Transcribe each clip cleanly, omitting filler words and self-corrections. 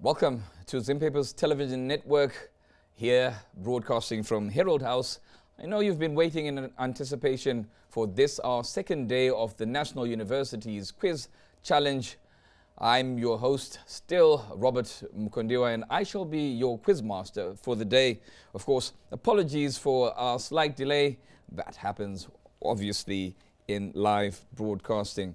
Welcome to Zimbabwe's television network, here broadcasting from Herald House. I know you've been waiting in anticipation for this, our second day of the National University's Quiz Challenge. I'm your host, still Robert Mkondiwa, and I shall be your quiz master for the day. Of course, apologies for our slight delay. That happens, obviously, in live broadcasting.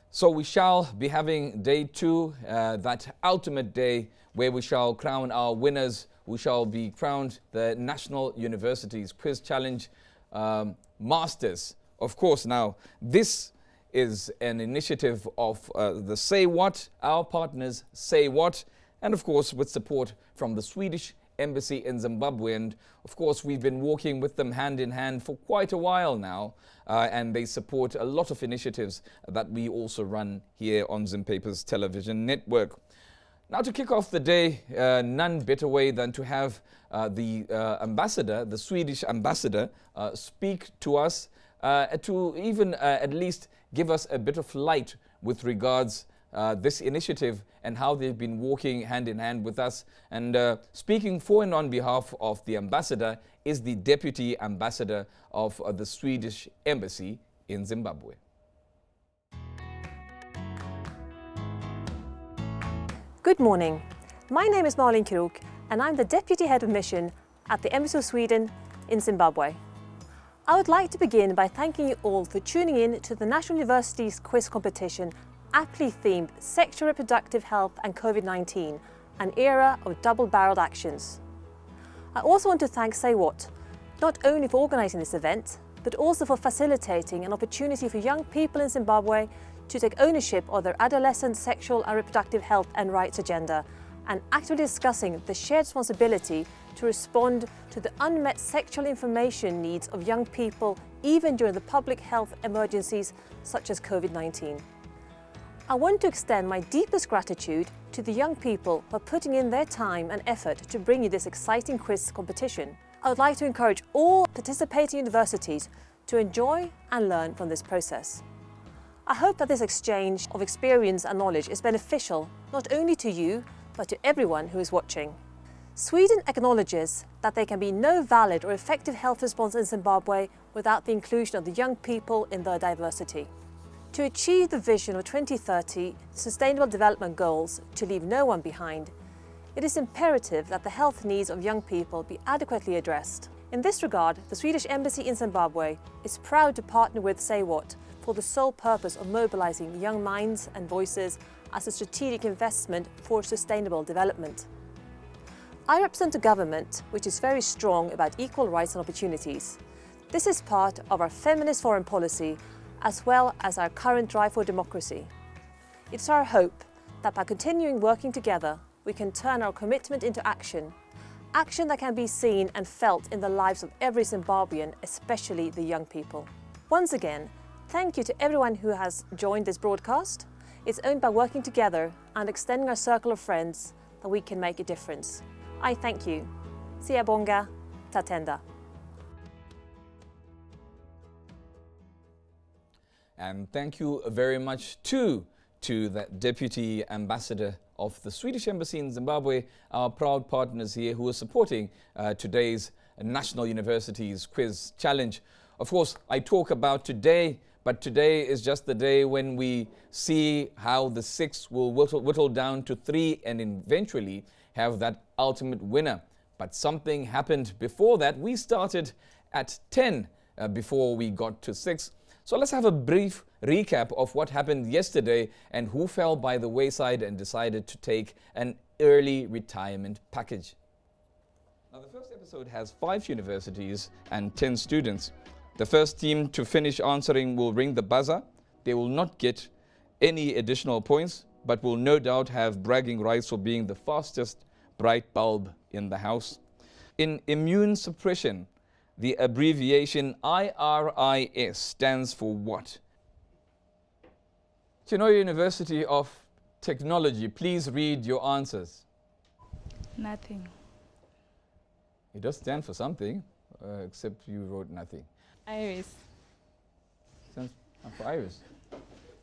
So we shall be having day two, that ultimate day where we shall crown our winners. We shall be crowned the National University's Quiz Challenge Masters. Of course, now, this is an initiative of the Say What, our partners Say What, and of course with support from the Swedish Embassy in Zimbabwe. And of course we've been working with them hand in hand for quite a while now, and they support a lot of initiatives that we also run here on Zimbabwe's television network. Now, to kick off the day, none better way than to have the ambassador, the Swedish ambassador, speak to us, to even at least give us a bit of light with regards this initiative and how they've been working hand in hand with us. And speaking for and on behalf of the ambassador is the Deputy Ambassador of the Swedish Embassy in Zimbabwe. Good morning. My name is Malin Krok and I'm the Deputy Head of Mission at the Embassy of Sweden in Zimbabwe. I would like to begin by thanking you all for tuning in to the National University's quiz competition, aptly themed Sexual Reproductive Health and COVID-19, an era of double-barreled actions. I also want to thank Say What, not only for organising this event, but also for facilitating an opportunity for young people in Zimbabwe to take ownership of their adolescent sexual and reproductive health and rights agenda, and actively discussing the shared responsibility to respond to the unmet sexual information needs of young people, even during the public health emergencies such as COVID-19. I want to extend my deepest gratitude to the young people for putting in their time and effort to bring you this exciting quiz competition. I would like to encourage all participating universities to enjoy and learn from this process. I hope that this exchange of experience and knowledge is beneficial not only to you, but to everyone who is watching. Sweden acknowledges that there can be no valid or effective health response in Zimbabwe without the inclusion of the young people in their diversity. To achieve the vision of 2030 Sustainable Development Goals to leave no one behind, it is imperative that the health needs of young people be adequately addressed. In this regard, the Swedish Embassy in Zimbabwe is proud to partner with Say What for the sole purpose of mobilizing young minds and voices as a strategic investment for sustainable development. I represent a government which is very strong about equal rights and opportunities. This is part of our feminist foreign policy as well as our current drive for democracy. It's our hope that by continuing working together, we can turn our commitment into action, action that can be seen and felt in the lives of every Zimbabwean, especially the young people. Once again, thank you to everyone who has joined this broadcast. It's only by working together and extending our circle of friends that we can make a difference. I thank you. Siyabonga, tatenda. And thank you very much too to the Deputy Ambassador of the Swedish Embassy in Zimbabwe, our proud partners here who are supporting today's National University's Quiz Challenge. Of course, I talk about today, but today is just the day when we see how the 6 will whittle down to 3 and eventually have that ultimate winner. But something happened before that. We started at 10 before we got to 6. So let's have a brief recap of what happened yesterday and who fell by the wayside and decided to take an early retirement package. Now, the first episode has 5 universities and 10 students. The first team to finish answering will ring the buzzer. They will not get any additional points, but will no doubt have bragging rights for being the fastest bright bulb in the house. In immune suppression, the abbreviation IRIS stands for what? Chinoy University of Technology, please read your answers. Nothing. It does stand for something, except you wrote nothing. Iris. Stands for Iris.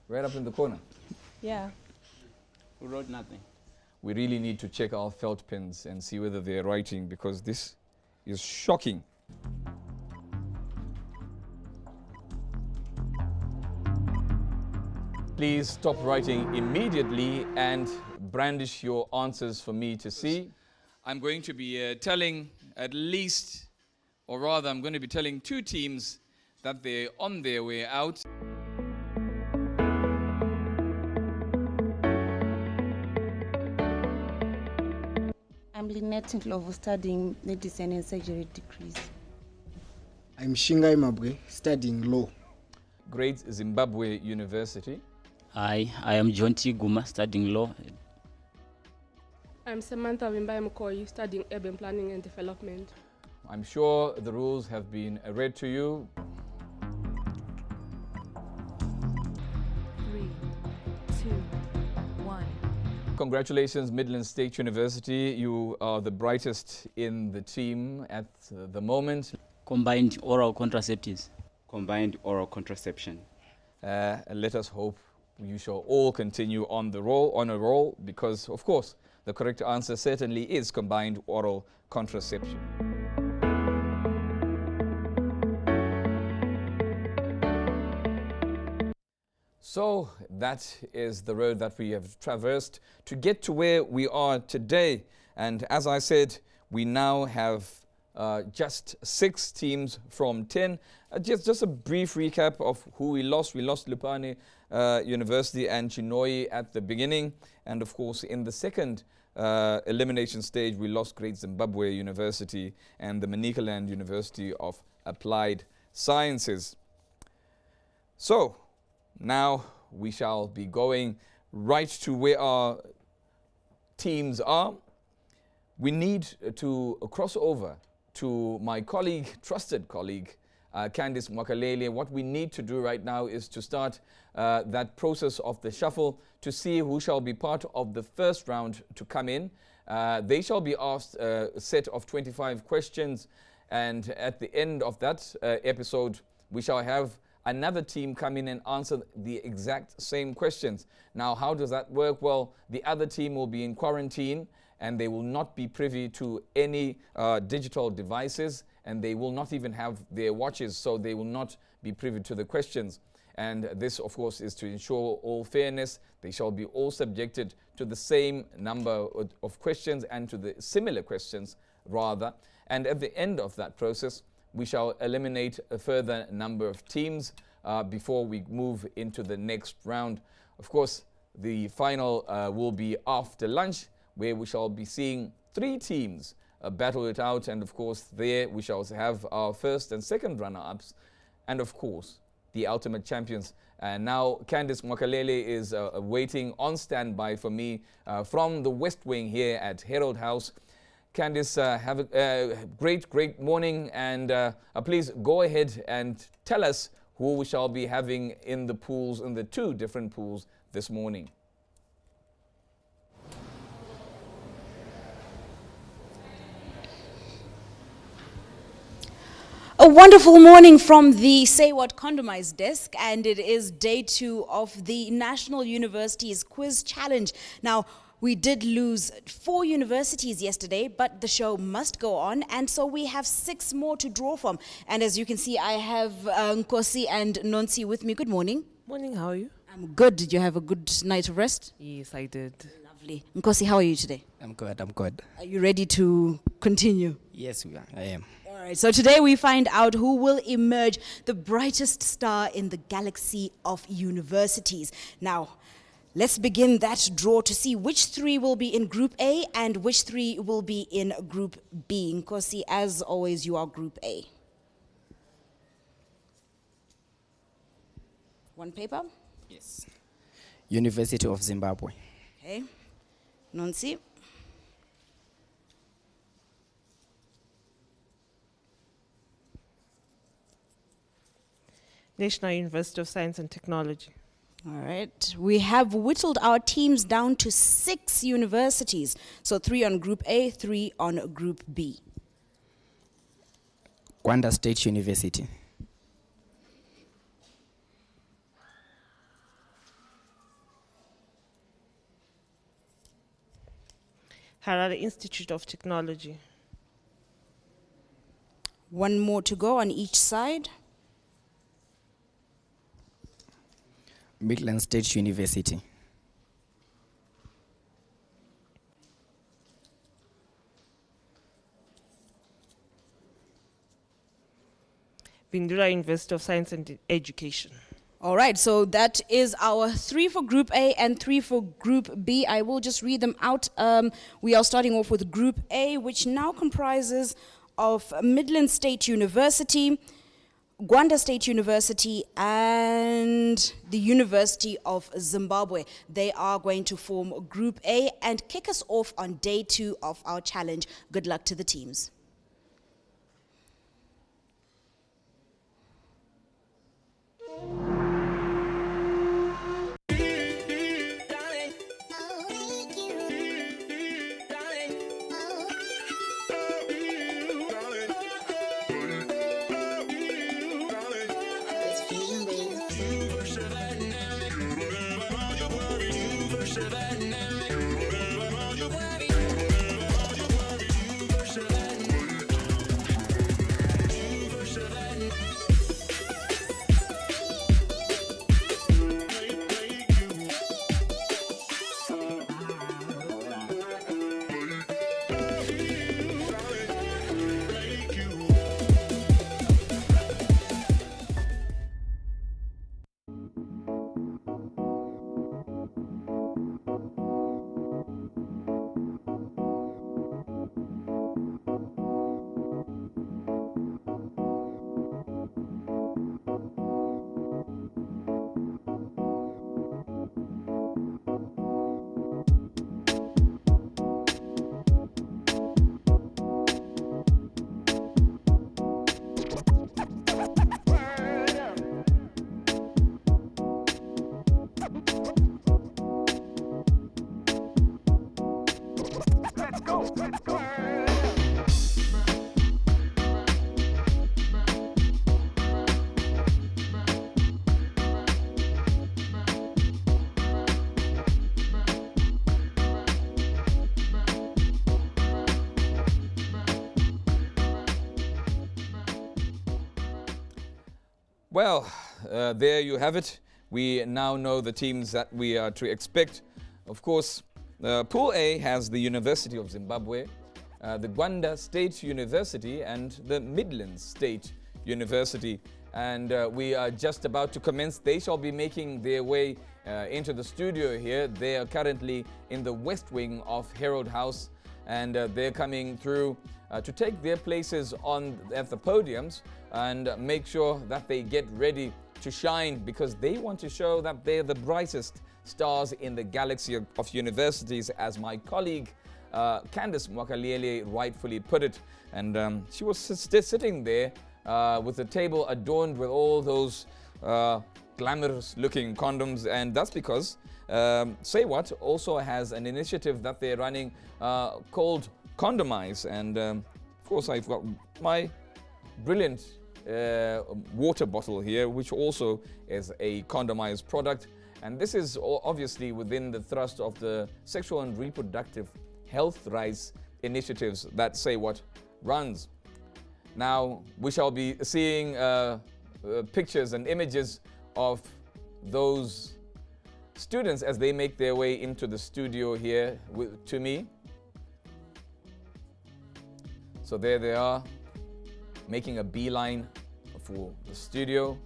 Right up in the corner. Yeah. Who wrote nothing? we really need to check our felt pens and see whether they're writing, because this is shocking. Please stop writing immediately and brandish your answers for me to see. I'm going to be telling at least, or rather I'm going to be telling two teams that they're on their way out. I'm Lynette Ndlovu, studying medicine and surgery degrees. I'm Shingai Mabwe, studying law. Great Zimbabwe University. Hi, I am John T. Guma, studying law. I'm Samantha Wimbai Mkoyi, studying urban planning and development. I'm sure the rules have been read to you. 3, 2, 1. Congratulations, Midlands State University. You are the brightest in the team at the moment. Combined oral contraceptives. Combined oral contraception. Let us hope you shall all continue on a roll, because, of course, the correct answer certainly is combined oral contraception. So that is the road that we have traversed to get to where we are today. And as I said, we now have just 6 teams from 10. Just a brief recap of who we lost. We lost Lupane University and Chinhoyi at the beginning. And of course, in the second elimination stage, we lost Great Zimbabwe University and the Manicaland University of Applied Sciences. So now we shall be going right to where our teams are. We need to cross over to my colleague, trusted colleague, Candice Mwakalele. What we need to do right now is to start that process of the shuffle to see who shall be part of the first round to come in. They shall be asked a set of 25 questions, and at the end of that episode, we shall have another team come in and answer the exact same questions. Now, how does that work? Well, the other team will be in quarantine, and they will not be privy to any digital devices, and they will not even have their watches, so they will not be privy to the questions. And this, of course, is to ensure all fairness. They shall be all subjected to the same number of questions, and to the similar questions, rather. And at the end of that process, we shall eliminate a further number of teams before we move into the next round. Of course, the final will be after lunch, where we shall be seeing 3 teams battle it out. And of course, there we shall have our first and second runner-ups, and of course, the ultimate champions. And now Candice Mwakalele is waiting on standby for me from the West Wing here at Herald House. Candice, have a great morning, and please go ahead and tell us who we shall be having in the pools, in the 2 different pools this morning. A wonderful morning from the Say What Condomize desk, and it is day 2 of the National Universities Quiz Challenge. Now, we did lose 4 universities yesterday, but the show must go on, and so we have 6 more to draw from. And as you can see, I have Nkosi and Nonsi with me. Good morning. Morning, how are you? I'm good. Did you have a good night of rest? Yes, I did. Lovely. Nkosi, how are you today? I'm good. Are you ready to continue? Yes, I am. All right, so today we find out who will emerge the brightest star in the galaxy of universities. Now, let's begin that draw to see which 3 will be in Group A and which 3 will be in Group B. Nkosi, as always, you are Group A. One paper? Yes. University of Zimbabwe. Okay. Nonsi? National University of Science and Technology. All right. We have whittled our teams down to 6 universities. So 3 on Group A, 3 on Group B. Gwanda State University. Harare Institute of Technology. One more to go on each side. Midlands State University. Bindura University of Science and Education. All right, so that is our 3 for Group A and 3 for Group B. I will just read them out. We are starting off with Group A, which now comprises of Midlands State University, Gwanda State University, and the University of Zimbabwe. They are going to form Group A and kick us off on day 2 of our challenge. Good luck to the teams. Well, there you have it. We now know the teams that we are to expect. Of course, Pool A has the University of Zimbabwe, the Gwanda State University, and the Midlands State University. And we are just about to commence. They shall be making their way into the studio here. They are currently in the west wing of Herald House, and they're coming through to take their places at the podiums and make sure that they get ready to shine, because they want to show that they're the brightest stars in the galaxy of universities, as my colleague Candice Mwakaliele rightfully put it. And she was sitting there with a table adorned with all those glamorous looking condoms, and that's because Say What also has an initiative that they're running called Condomize. And of course, I've got my brilliant water bottle here, which also is a condomized product. And this is obviously within the thrust of the sexual and reproductive health rights initiatives that Say What runs. Now, we shall be seeing pictures and images of those students as they make their way into the studio here to me. So there they are, making a beeline for the studio.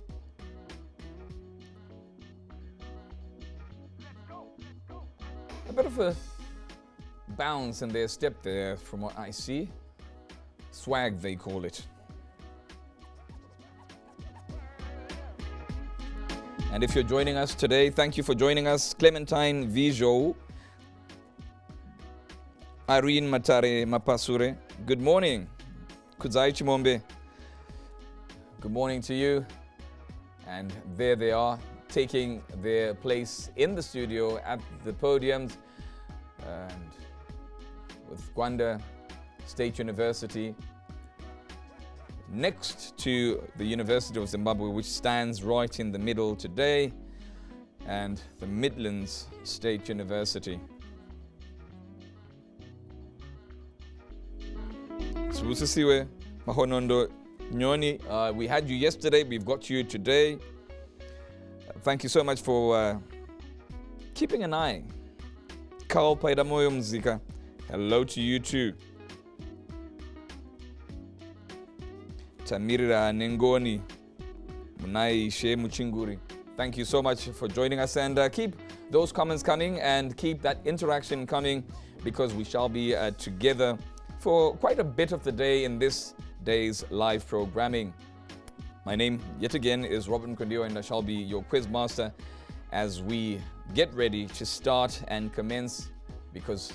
A bit of a bounce in their step there from what I see. Swag, they call it. And if you're joining us today, thank you for joining us. Clementine Vijo, Irene Matare Mapasure, good morning. Kudzai Chimombe, good morning to you. And there they are, taking their place in the studio at the podiums, and with Gwanda State University next to the University of Zimbabwe, which stands right in the middle today, and the Midlands State University. Sibusisiwe Mahonondo Nyoni, we had you yesterday, we've got you today. Thank you so much for keeping an eye. Carl Paidamoyo Mzika, hello to you too. Tamirira Nengoni, Munai She Muchinguri. Thank you so much for joining us, and keep those comments coming and keep that interaction coming, because we shall be together for quite a bit of the day in this day's live programming. My name, yet again, is Robin Kondio, and I shall be your quiz master as we get ready to start and commence, because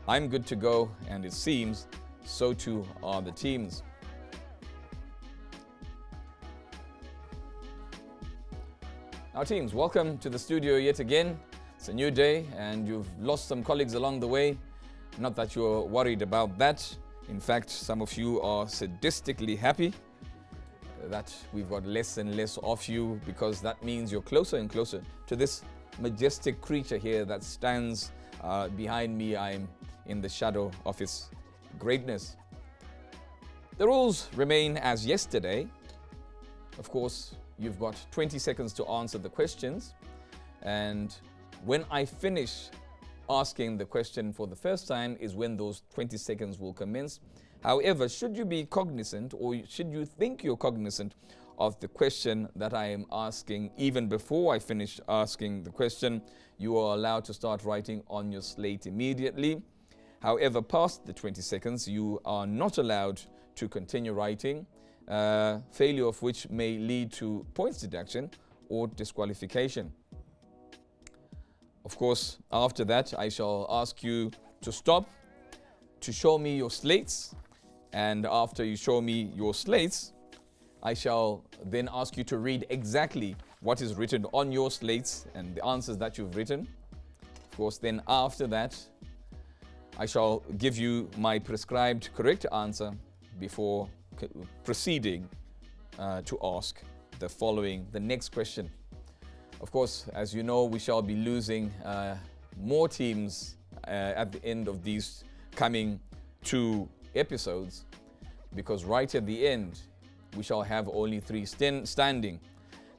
I'm good to go, and it seems so too are the teams. Now teams, welcome to the studio yet again. It's a new day and you've lost some colleagues along the way. Not that you're worried about that. In fact, some of you are sadistically happy that we've got less and less of you, because that means you're closer and closer to this majestic creature here that stands behind me. I'm in the shadow of its greatness. The rules remain as yesterday. Of course, you've got 20 seconds to answer the questions, and when I finish asking the question for the first time is when those 20 seconds will commence. However, should you be cognizant, or should you think you're cognizant of the question that I am asking even before I finish asking the question, you are allowed to start writing on your slate immediately. However, past the 20 seconds, you are not allowed to continue writing, failure of which may lead to points deduction or disqualification. Of course, after that, I shall ask you to stop, to show me your slates, and after you show me your slates, I shall then ask you to read exactly what is written on your slates and the answers that you've written. Of course, then after that, I shall give you my prescribed correct answer before proceeding to ask the next question. Of course, as you know, we shall be losing more teams at the end of these coming 2 episodes, because right at the end, we shall have only 3 standing.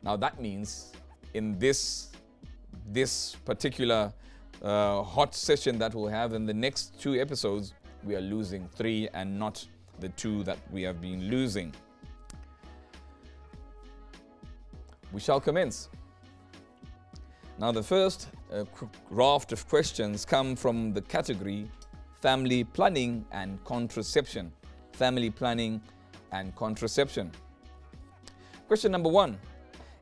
Now that means in this particular hot session that we'll have in the next 2 episodes, we are losing 3 and not the 2 that we have been losing. We shall commence. Now the first raft of questions come from the category family planning and contraception. Family planning and contraception. Question number 1.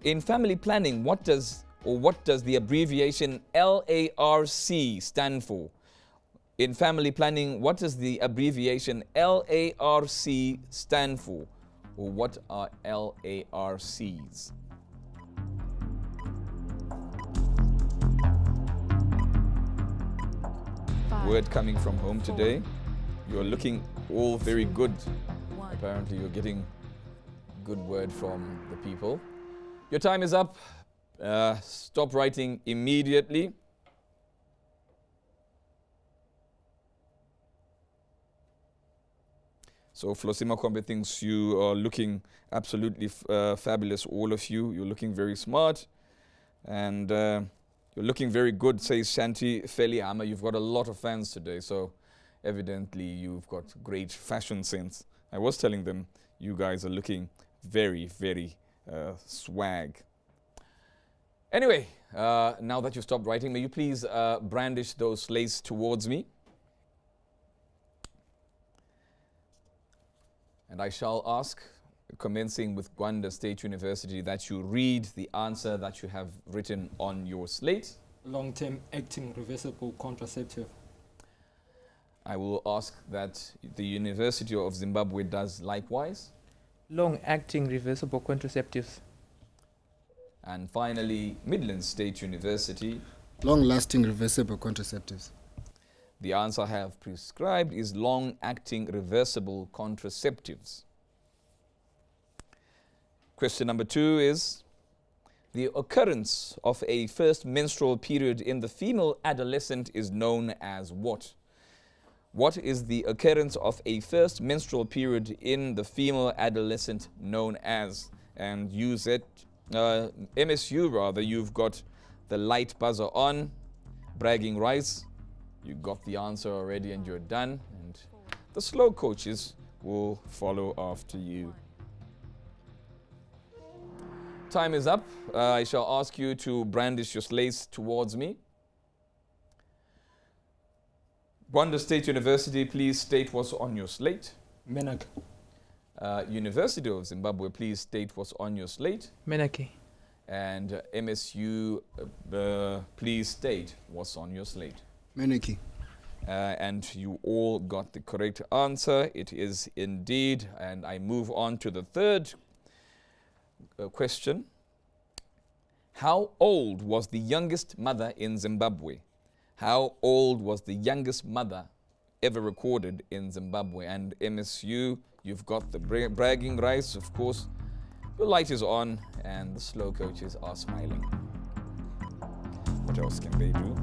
In family planning, what does the abbreviation LARC stand for? In family planning, what does the abbreviation LARC stand for? Or what are LARCs? Word coming from home today. You're looking all very good. Apparently you're getting good word from the people. Your time is up. Stop writing immediately. So Flosima Kombe thinks you are looking absolutely fabulous, all of you. You're looking very smart. And you're looking very good, says Shanti Feliama. You've got a lot of fans today, so evidently you've got great fashion sense. I was telling them you guys are looking very, very swag. Anyway, now that you've stopped writing, may you please brandish those slates towards me. And I shall ask, commencing with Gwanda State University, that you read the answer that you have written on your slate. Long-term acting reversible contraceptive. I will ask that the University of Zimbabwe does likewise. Long-acting reversible contraceptives. And finally, Midlands State University. Long-lasting reversible contraceptives. The answer I have prescribed is long-acting reversible contraceptives. Question number 2 is, the occurrence of a first menstrual period in the female adolescent is known as what? What is the occurrence of a first menstrual period in the female adolescent known as? And use it, MSU rather, you've got the light buzzer on, bragging rights. You got the answer already and you're done. And the slow coaches will follow after you. Time is up. I shall ask you to brandish your slates towards me. Gwanda State University, please state what's on your slate. Menake. University of Zimbabwe, please state what's on your slate. Menake. And MSU, please state what's on your slate. Menake. And you all got the correct answer. It is indeed. And I move on to the third question. How old was the youngest mother in Zimbabwe? How old was the youngest mother ever recorded in Zimbabwe? And MSU, you've got the bragging rights, of course. Your light is on and the slow coaches are smiling. What else can they do?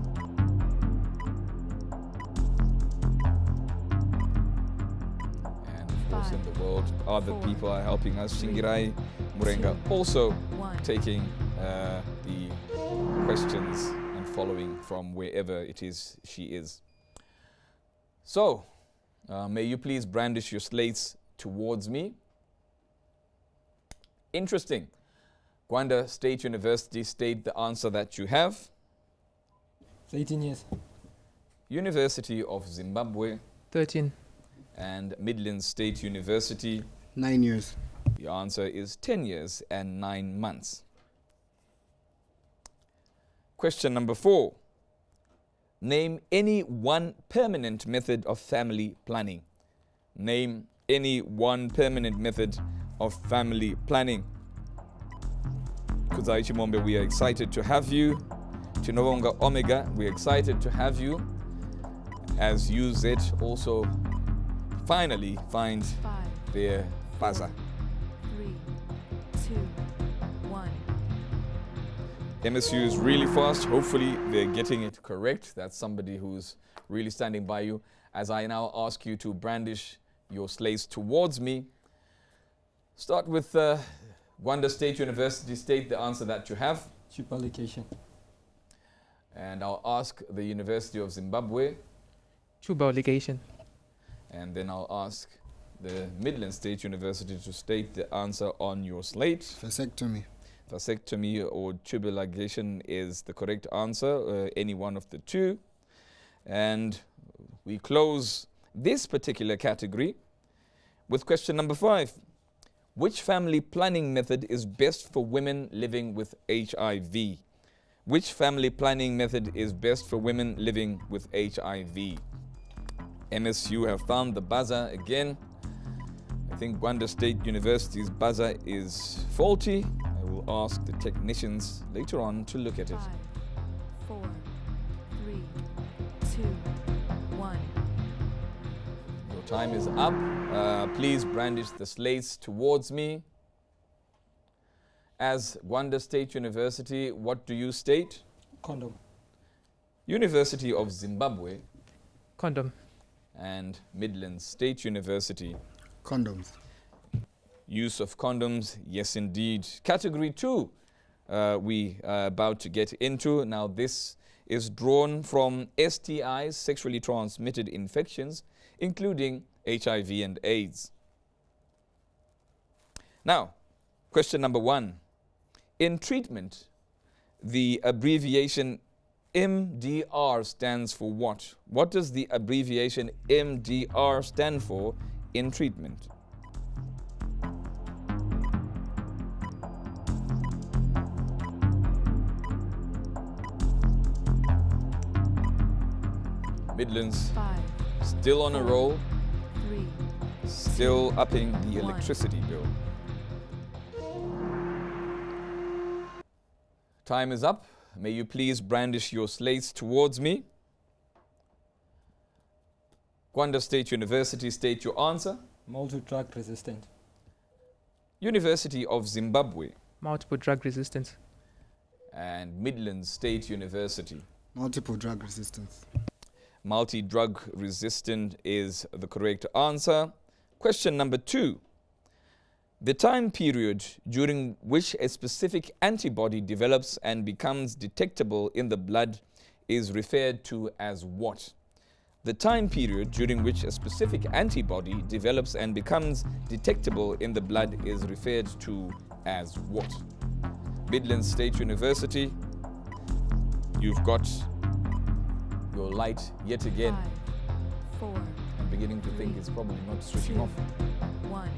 And of course in the world, other people are helping us. Shingirai Murenga also taking the questions and following from wherever it is she is. So, may you please brandish your slates towards me. Interesting. Gwanda State University, state the answer that you have. 18 years. University of Zimbabwe. 13. And Midlands State University. 9 years. The answer is 10 years and 9 months. Question number 4. Name any one permanent method of family planning. Name any one permanent method of family planning. Kuzai Chimombe, we are excited to have you. Chinovonga Omega, we are excited to have you. As UZ also finally find their buzzer. 3, 2, 1. MSU is really fast. Hopefully they're getting it correct. That's somebody who's really standing by you. As I now ask you to brandish your slates towards me. Start with Gwanda State University. State the answer that you have. Publication. And I'll ask the University of Zimbabwe. Publication. And then I'll ask the Midlands State University to state the answer on your slate. Vasectomy. Vasectomy or tubal ligation is the correct answer, any one of the two. And we close this particular category with question number 5. Which family planning method is best for women living with HIV? Which family planning method is best for women living with HIV? MSU have found the buzzer again. I think Gwanda State University's buzzer is faulty. I will ask the technicians later on to look at it. 5, 4, 3, 2, 1. Your time is up. Please brandish the slates towards me. As Gwanda State University, what do you state? Condom. University of Zimbabwe. Condom. And Midlands State University. Condoms. Use of condoms, yes indeed. Category 2, we are about to get into. Now this is drawn from STIs, sexually transmitted infections, including HIV and AIDS. Now, question number 1. In treatment, the abbreviation MDR stands for what? What does the abbreviation MDR stand for in treatment? Midlands, 5, still on a roll, 3, still upping the 1. electricity bill. Time is up. May you please brandish your slates towards me. Gwanda State University, state your answer. Multi-drug resistant. University of Zimbabwe. Multiple drug resistance. And Midlands State University. Multiple drug resistance. Multi-drug resistant is the correct answer. Question number 2. The time period during which a specific antibody develops and becomes detectable in the blood is referred to as what? The time period during which a specific antibody develops and becomes detectable in the blood is referred to as what? Midlands State University, you've got your light yet again. 5, 4, I'm beginning to think it's probably not switching off. 1.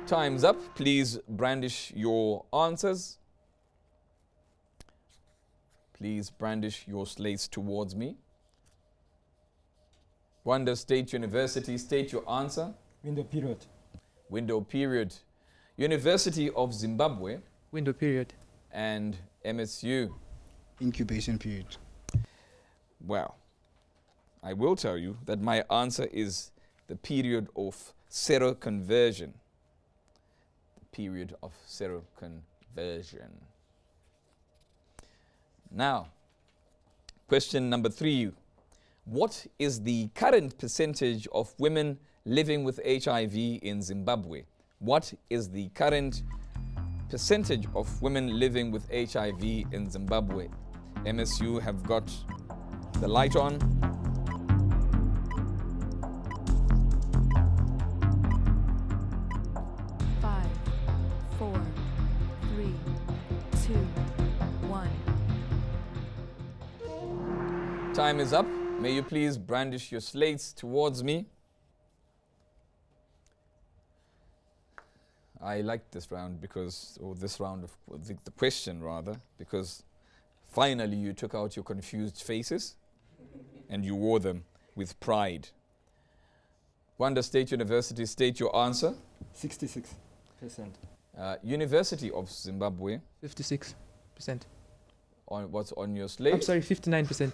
Time's up. Please brandish your answers. Please brandish your slates towards me. Gwanda State University, state your answer. Window period. Window period. University of Zimbabwe. Window period. And MSU. Incubation period. Well, I will tell you that my answer is the period of seroconversion. The period of seroconversion. Now, question number 3. What is the current percentage of women living with HIV in Zimbabwe? What is the current percentage of women living with HIV in Zimbabwe? MSU have got the light on. Five, 4, 3, 2, 1. Time is up. May you please brandish your slates towards me. I like this round because, or this round of the question rather, because finally you took out your confused faces and you wore them with pride. Gwanda State University, state your answer. 66%. University of Zimbabwe. 56%. On what's on your slate? I'm sorry, 59%.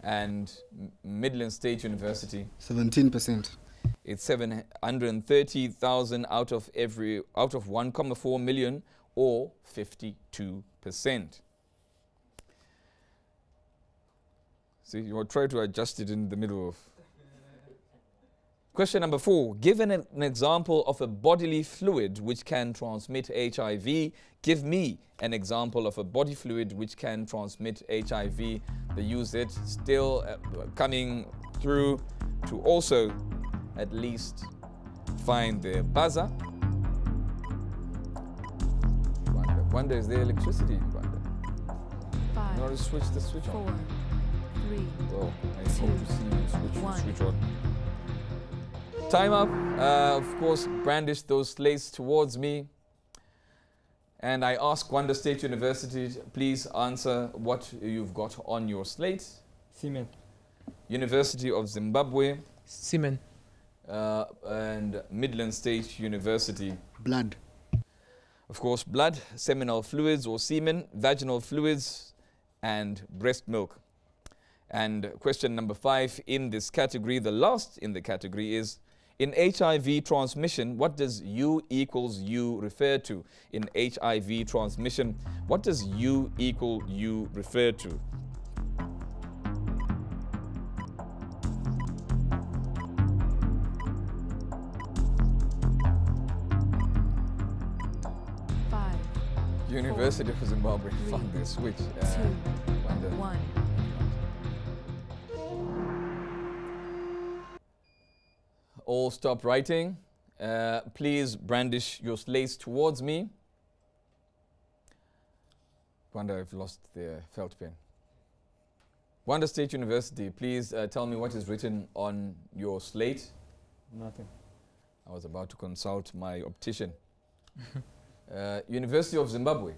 And Midlands State University. 17%. It's 730,000 out of 1.4 million, or 52%. See, you will try to adjust it in the middle of. Question number 4. Given an example of a bodily fluid which can transmit HIV, give me an example of a body fluid which can transmit HIV. They use it, still coming through to also at least find the buzzer. Gwanda, is there electricity in Gwanda? 5, You want to switch the switch 4, on? 3, Oh, I 2, hope to see you switch 1. on. Time up. Of course, brandish those slates towards me. And I ask Gwanda State University, please answer what you've got on your slate. Semen. University of Zimbabwe. Semen. And Midlands State University. Blood. Of course, blood, seminal fluids or semen, vaginal fluids, and breast milk. And question number 5 in this category, the last in the category, is in HIV transmission, what does U equals U refer to? In HIV transmission, what does U equal U refer to? University of Zimbabwe found their switch. 2, 1. All stop writing. Please brandish your slates towards me. Gwanda, I've lost the felt pen. Gwanda State University, please tell me what is written on your slate. Nothing. I was about to consult my optician. University of Zimbabwe.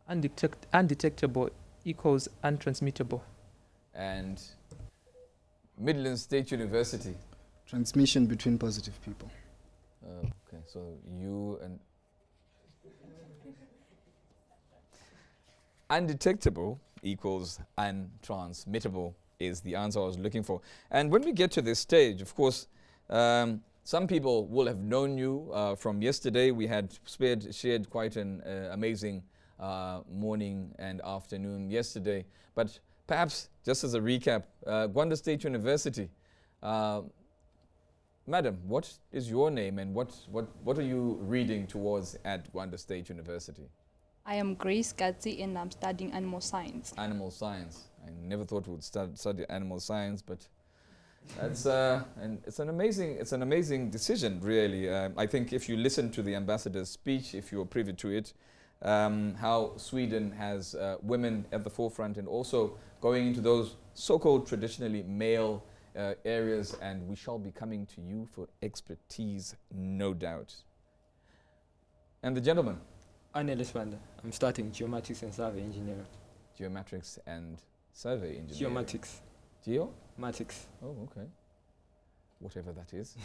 Undetectable equals untransmittable. And Midlands State University. Transmission between positive people. Okay, so you and undetectable equals untransmittable is the answer I was looking for. And when we get to this stage, of course, some people will have known you from yesterday. We had shared quite an amazing morning and afternoon yesterday. But Perhaps, just as a recap, Gwanda State University. Madam, what is your name and what are you reading towards at Gwanda State University? I am Grace Gatsi and I'm studying animal science. Animal science. I never thought we would study animal science, but that's and it's an amazing decision, really. I think if you listen to the ambassador's speech, if you're privy to it, how Sweden has women at the forefront and also going into those so-called traditionally male areas, and we shall be coming to you for expertise, no doubt. And the gentleman? Anelis Gwanda. I'm studying geomatics and survey engineering. Geomatics and survey engineering. Geomatics. Geomatics. Oh, okay. Whatever that is.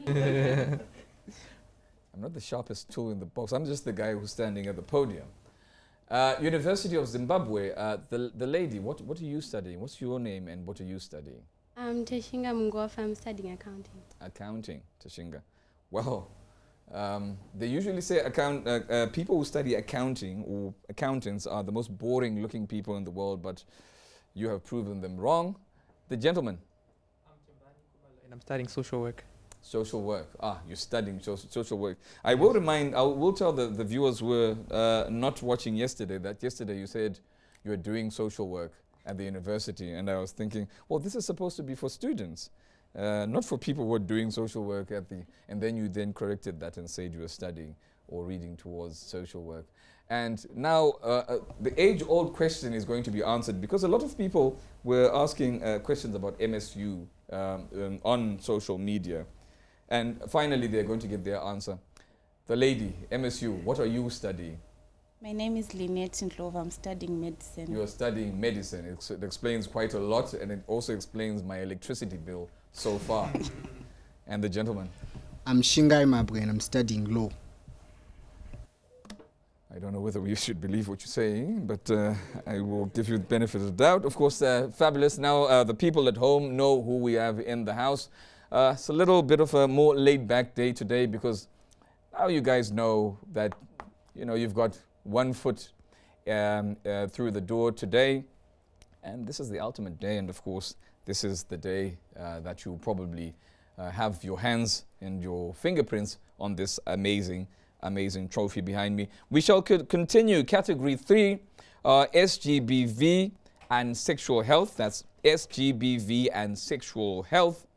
I'm not the sharpest tool in the box. I'm just the guy who's standing at the podium. University of Zimbabwe. The lady. What are you studying? What's your name and what are you studying? I'm Tashinga Mungofa. I'm studying accounting. Accounting, Tashinga. Well, they usually say people who study accounting or accountants are the most boring looking people in the world, but you have proven them wrong. The gentleman. And I'm studying social work. Social work. You're studying social work. I will tell the viewers who were not watching yesterday that yesterday you said you were doing social work at the university, and I was thinking, well, this is supposed to be for students, not for people who are doing social work and then you corrected that and said you were studying or reading towards social work. And now the age-old question is going to be answered because a lot of people were asking questions about MSU on social media. And finally, they're going to get their answer. The lady, MSU, what are you studying? My name is Lynette Ndlovu. I'm studying medicine. You are studying medicine. It explains quite a lot, and it also explains my electricity bill so far. And the gentleman? I'm Shingai Mabwe and I'm studying law. I don't know whether we should believe what you're saying, but I will give you the benefit of the doubt. Of course, fabulous. Now the people at home know who we have in the house. It's a little bit of a more laid-back day today because now you guys know that you've got one foot through the door today, and this is the ultimate day. And of course, this is the day that you'll probably have your hands and your fingerprints on this amazing trophy behind me. We shall continue category 3, SGBV and sexual health. That's SGBV and sexual health.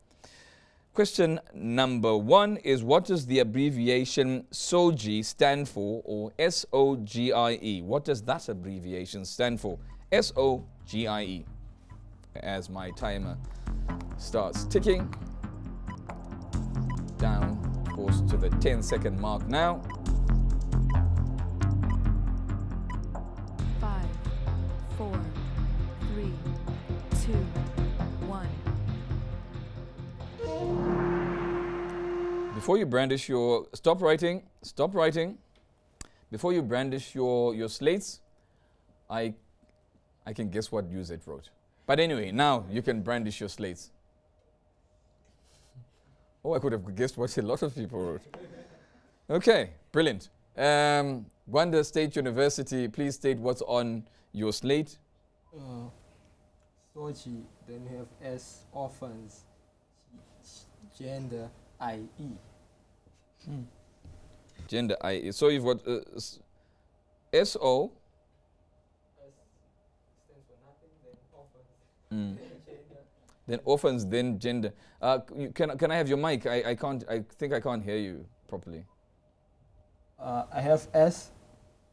Question number 1 is, what does the abbreviation SOGIE stand for, or SOGIE? What does that abbreviation stand for? SOGIE. As my timer starts ticking down, of course, to the 10-second mark now. 5, 4, 3, 2, 1. Before you brandish your, stop writing. Before you brandish your slates, I can guess what Uzet wrote. But anyway, now you can brandish your slates. Oh, I could have guessed what a lot of people wrote. Okay, brilliant. Gwanda State University, please state what's on your slate. Sochi, then you have S, orphans, gender, IE. Gender, IE. So you've got SO. Then orphans, then gender. Can I have your mic? I think I can't hear you properly. I have S,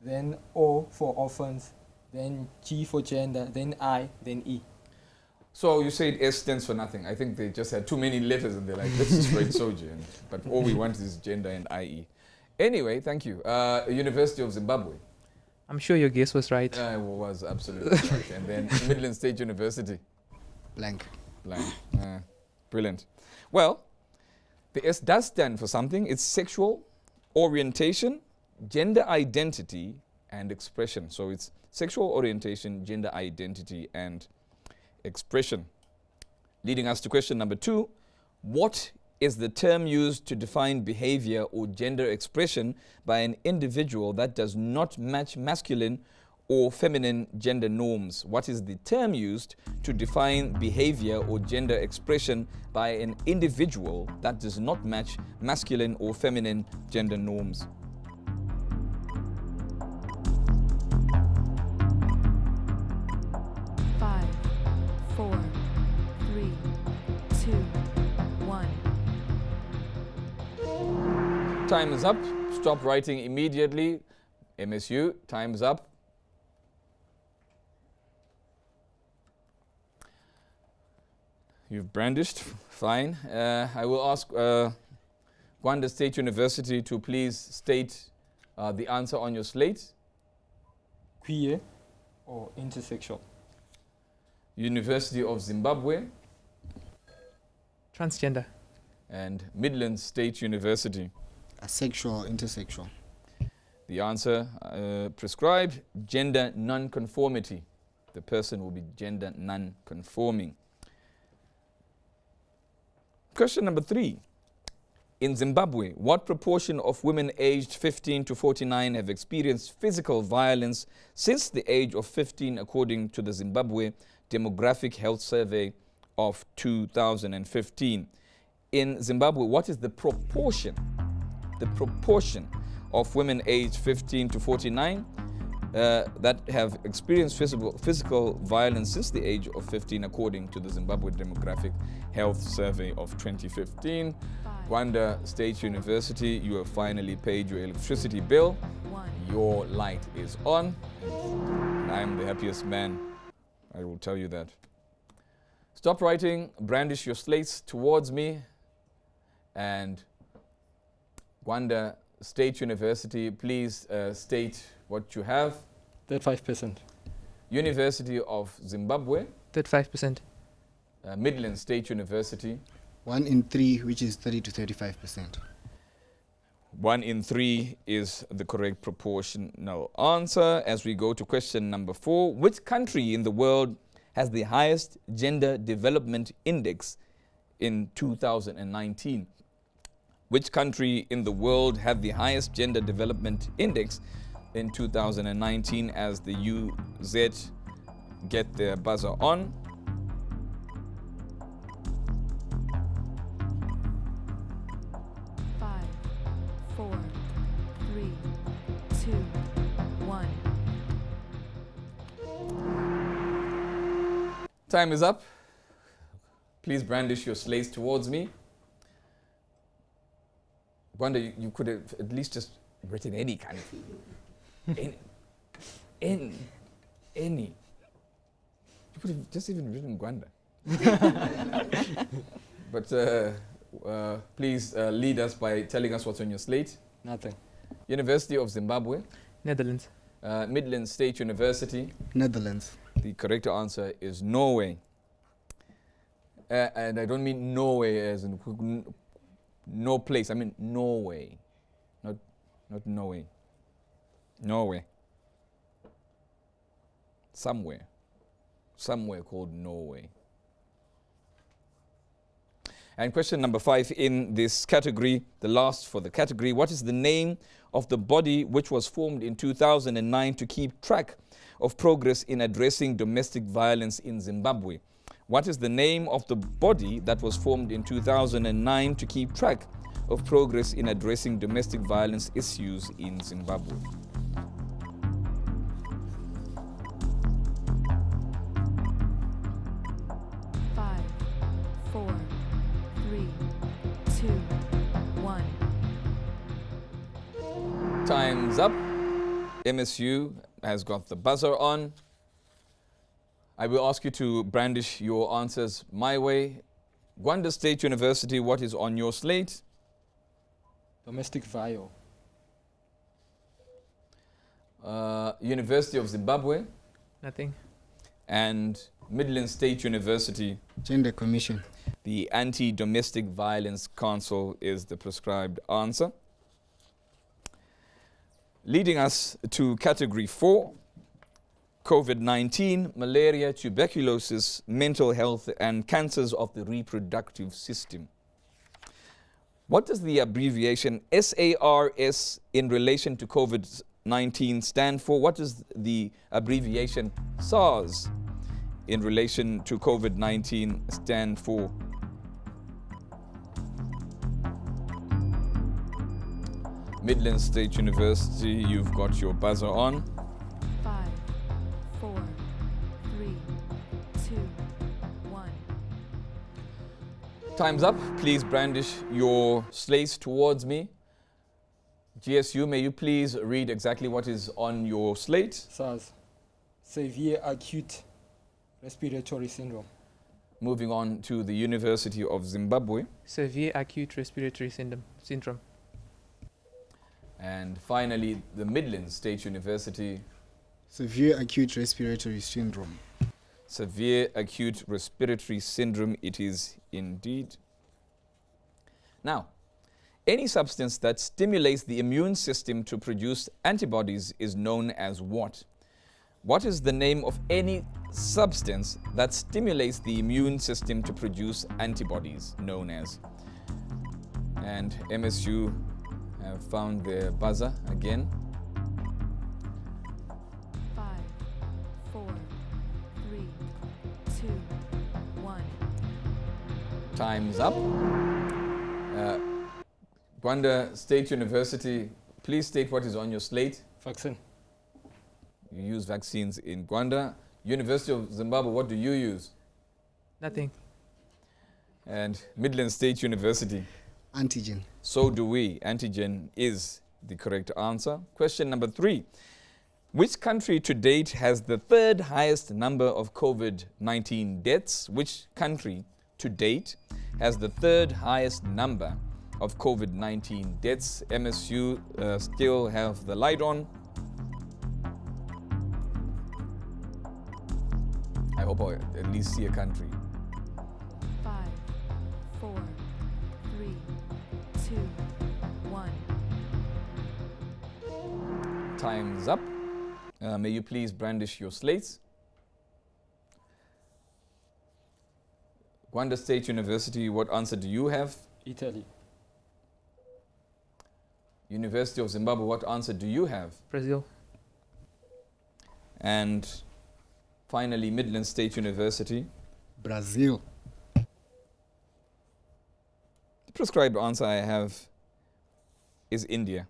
then O for orphans, then G for gender, then I, then E. So you said S stands for nothing. I think they just had too many letters and they're like, let's just write Soji. But all we want is gender and IE. Anyway, thank you. University of Zimbabwe. I'm sure your guess was right. It was absolutely right. And then Midlands State University. Blank. Brilliant. Well, the S does stand for something. It's sexual orientation, gender identity, and expression. So it's sexual orientation, gender identity, and expression. Leading us to question number 2. What is the term used to define behavior or gender expression by an individual that does not match masculine or feminine gender norms? What is the term used to define behavior or gender expression by an individual that does not match masculine or feminine gender norms? Five, 4, 3, 2, 1. Time is up. Stop writing immediately. MSU, time is up. You've brandished, fine. I will ask Gwanda State University to please state the answer on your slate. Queer or intersexual? University of Zimbabwe. Transgender. And Midlands State University. Asexual, intersexual. The answer prescribed, gender non-conformity. The person will be gender non-conforming. Question number 3. In Zimbabwe, what proportion of women aged 15 to 49 have experienced physical violence since the age of 15, according to the Zimbabwe Demographic Health Survey of 2015? In Zimbabwe, what is the proportion of women aged 15 to 49 that have experienced physical violence since the age of 15, according to the Zimbabwe Demographic Health Survey of 2015. Gwanda State University, you have finally paid your electricity bill. Your light is on. And I am the happiest man. I will tell you that. Stop writing, brandish your slates towards me, and Gwanda State University, please state what you have. 35%. University of Zimbabwe. 35%. Midlands State University. 1 in 3, which is 30 to 35%. 1 in 3 is the correct proportional answer. As we go to question number 4, which country in the world has the highest gender development index in 2019? Which country in the world had the highest gender development index in 2019? As the UZ get their buzzer on. Five, 4, 3, 2, 1. Time is up. Please brandish your slates towards me. Gwanda, you could have at least just written any country. Any. You could have just even written Gwanda. But please lead us by telling us what's on your slate. Nothing. University of Zimbabwe. Netherlands. Midlands State University. Netherlands. The correct answer is Norway. And I don't mean Norway as in no place. I mean Norway, not Norway. Norway. Somewhere called Norway. And question number 5 in this category, the last for the category, what is the name of the body which was formed in 2009 to keep track of progress in addressing domestic violence in Zimbabwe? What is the name of the body that was formed in 2009 to keep track of progress in addressing domestic violence issues in Zimbabwe? Five, 4, 3, 2, 1. Time's up. MSU has got the buzzer on. I will ask you to brandish your answers my way. Gwanda State University, what is on your slate? Domestic violence. University of Zimbabwe. Nothing. And Midlands State University. Gender Commission. The Anti-Domestic Violence Council is the prescribed answer. Leading us to category 4. COVID-19, malaria, tuberculosis, mental health, and cancers of the reproductive system. What does the abbreviation SARS in relation to COVID COVID-19 stand for? What does the abbreviation SARS in relation to COVID-19 stand for? Midlands State University, you've got your buzzer on. 5, 4, 3, 2, 1. Time's up. Please brandish your slates towards me. GSU, may you please read exactly what is on your slate? SARS, severe acute respiratory syndrome. Moving on to the University of Zimbabwe. Severe acute respiratory syndrome. And finally, the Midlands State University. Severe acute respiratory syndrome. Severe acute respiratory syndrome it is indeed. Now, any substance that stimulates the immune system to produce antibodies is known as what? What is the name of any substance that stimulates the immune system to produce antibodies known as? And MSU have found their buzzer again. 5, 4, 3, 2, 1. Time's up. Gwanda State University, please state what is on your slate. Vaccine. You use vaccines in Gwanda. University of Zimbabwe, what do you use? Nothing. And Midlands State University. Antigen. So do we. Antigen is the correct answer. Question number 3. Which country to date has the third highest number of COVID-19 deaths? Which country to date has the third highest number of COVID-19 deaths? MSU still have the light on. I hope I at least see a country. 5, 4, 3, 2, 1. Time's up. May you please brandish your slates. Gwanda State University, what answer do you have? Italy. University of Zimbabwe, what answer do you have? Brazil. And finally, Midlands State University. Brazil. The prescribed answer I have is India.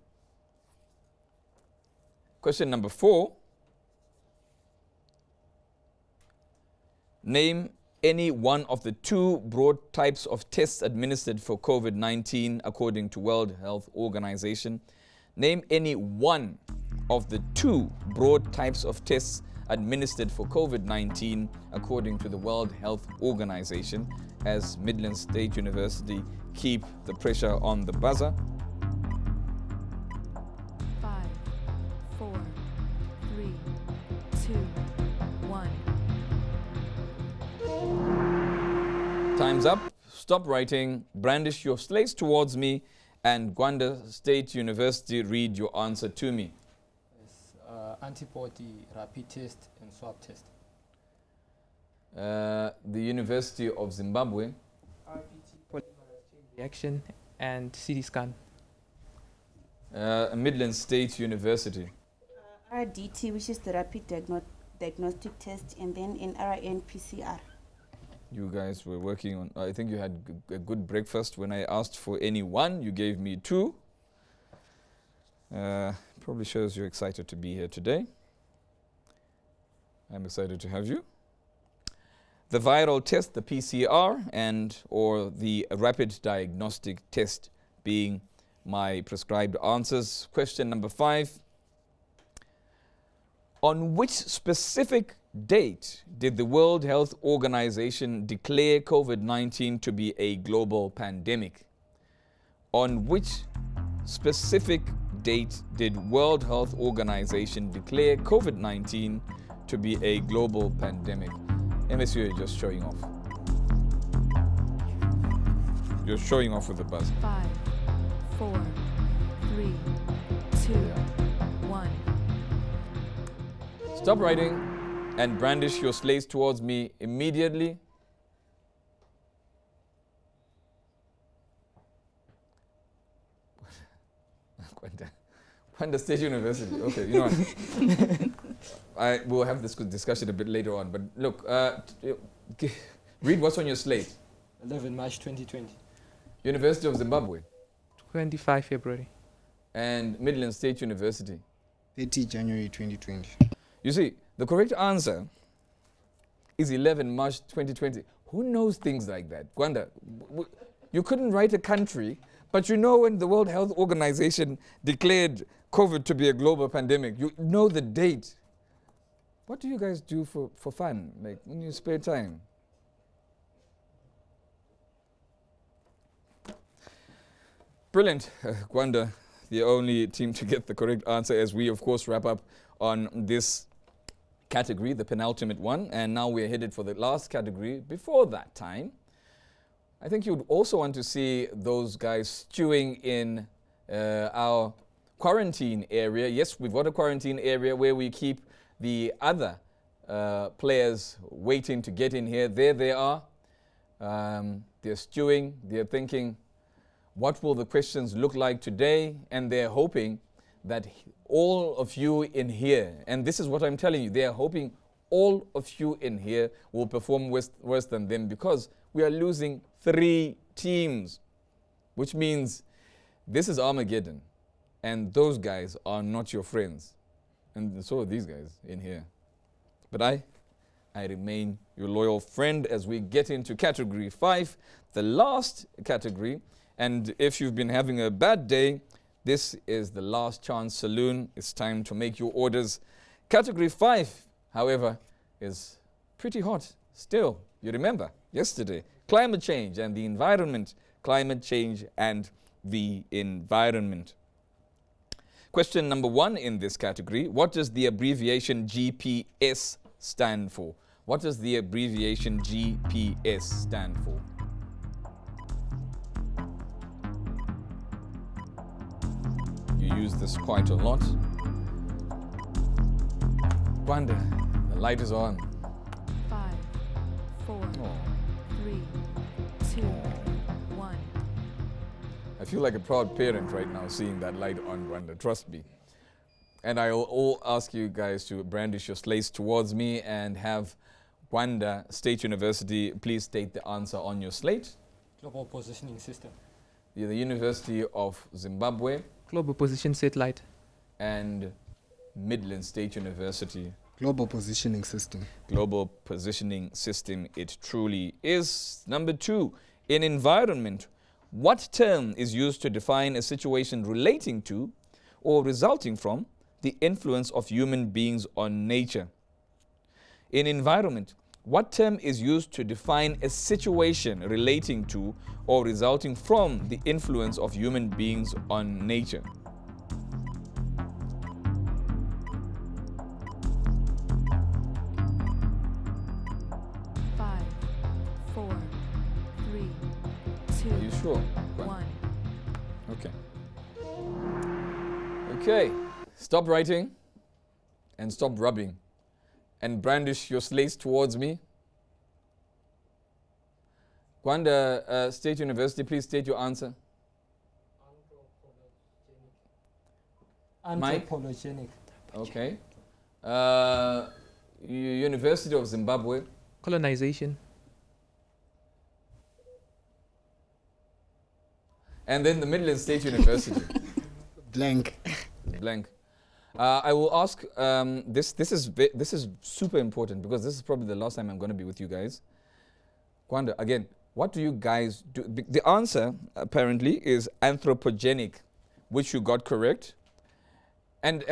Question number 4. Name any one of the 2 broad types of tests administered for COVID-19 according to World Health Organization. Name any one of the 2 broad types of tests administered for COVID-19 according to the World Health Organization, as Midlands State University keep the pressure on the buzzer. 5, 4, 3, 2, 1. Time's up. Stop writing. Brandish your slates towards me, and Gwanda State University, read your answer to me. Antibody rapid test and swab test. The University of Zimbabwe. RPT polymerase chain reaction and CT scan. Midlands State University. RDT, which is the rapid diagnostic test, and then an RN-PCR. You guys were working on, I think you had a good breakfast. When I asked for any one, you gave me 2. Probably shows you're excited to be here today. I'm excited to have you. The viral test, the PCR, and or the rapid diagnostic test being my prescribed answers. Question number 5. On which specific date did the World Health Organization declare COVID-19 to be a global pandemic? On which specific date did World Health Organization declare COVID-19 to be a global pandemic? MSU, you're just showing off. You're showing off with the buzz. 5, 4, 3, 2, 1. Stop writing and brandish your slates towards me immediately. Gwanda State University. Okay, you know what? I will have this discussion a bit later on. But look, read what's on your slate. 11 March 2020. University of Zimbabwe. 25 February. And Midlands State University. 30 January 2020. You see, the correct answer is 11 March 2020. Who knows things like that? Gwanda, you couldn't write a country, but you know when the World Health Organization declared COVID to be a global pandemic, you know the date. What do you guys do for fun, like in your spare time? Brilliant, Gwanda, the only team to get the correct answer as we, of course, wrap up on this category, the penultimate one. And now we're headed for the last category. Before that time, I think you'd also want to see those guys stewing in our quarantine area. Yes, we've got a quarantine area where we keep the other players waiting to get in here. There they are. They're stewing. They're thinking, what will the questions look like today? And they're hoping that all of you in here, and this is what I'm telling you, they're hoping all of you in here will perform worse than them, because we are losing 3 teams, which means this is Armageddon. And those guys are not your friends. And so are these guys in here. But I remain your loyal friend as we get into category 5, the last category. And if you've been having a bad day, this is the last chance saloon. It's time to make your orders. Category 5, however, is pretty hot still. You remember yesterday, climate change and the environment. Climate change and the environment. Question number 1 in this category. What does the abbreviation GPS stand for? What does the abbreviation GPS stand for? You use this quite a lot. Gwanda, the light is on. 5, 4, 3, 2, 1. I feel like a proud parent right now seeing that light on, Gwanda, trust me. And I will all ask you guys to brandish your slates towards me and have Gwanda State University, please state the answer on your slate. Global Positioning System. The University of Zimbabwe. Global Position Satellite. And Midlands State University. Global Positioning System. Global Positioning System, it truly is. Number 2, in environment, what term is used to define a situation relating to or resulting from the influence of human beings on nature? In environment, what term is used to define a situation relating to or resulting from the influence of human beings on nature? Are you sure? 1. Okay. Okay. Stop writing and stop rubbing and brandish your slates towards me. Gwanda State University, please state your answer. Anthropogenic. Okay. University of Zimbabwe. Colonization. And then the Midlands State University. Blank. Blank. I will ask, this is super important because this is probably the last time I'm going to be with you guys. Gwanda, again, what do you guys do? The answer, apparently, is anthropogenic, which you got correct. And